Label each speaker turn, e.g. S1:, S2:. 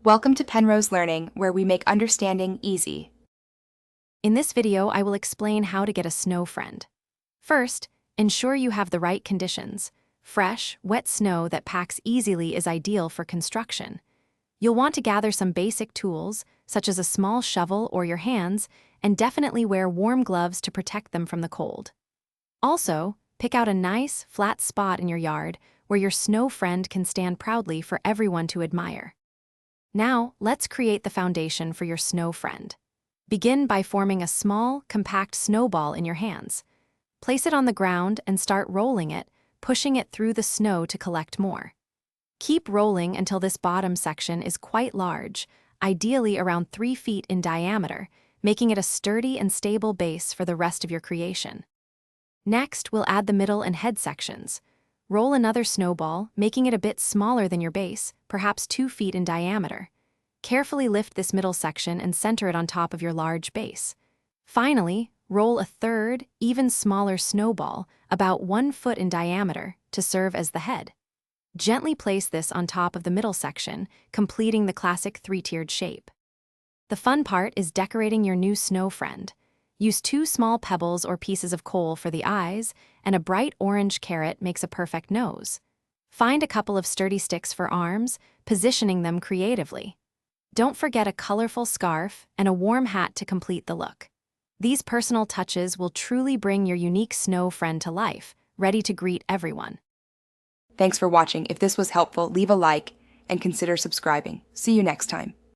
S1: Welcome to Penrose Learning, where we make understanding easy.
S2: In this video, I will explain how to get a snow friend. First, ensure you have the right conditions. Fresh, wet snow that packs easily is ideal for construction. You'll want to gather some basic tools, such as a small shovel or your hands, and definitely wear warm gloves to protect them from the cold. Also, pick out a nice, flat spot in your yard where your snow friend can stand proudly for everyone to admire. Now, let's create the foundation for your snow friend. Begin by forming a small, compact snowball in your hands. Place it on the ground and start rolling it, pushing it through the snow to collect more. Keep rolling until this bottom section is quite large, ideally around 3 feet in diameter, making it a sturdy and stable base for the rest of your creation. Next, we'll add the middle and head sections. Roll another snowball, making it a bit smaller than your base, perhaps 2 feet in diameter. Carefully lift this middle section and center it on top of your large base. Finally, roll a third, even smaller snowball, about 1 foot in diameter, to serve as the head. Gently place this on top of the middle section, completing the classic 3-tiered shape. The fun part is decorating your new snow friend. Use 2 small pebbles or pieces of coal for the eyes, and a bright orange carrot makes a perfect nose. Find a couple of sturdy sticks for arms, positioning them creatively. Don't forget a colorful scarf and a warm hat to complete the look. These personal touches will truly bring your unique snow friend to life, ready to greet everyone.
S1: Thanks for watching. If this was helpful, leave a like and consider subscribing. See you next time.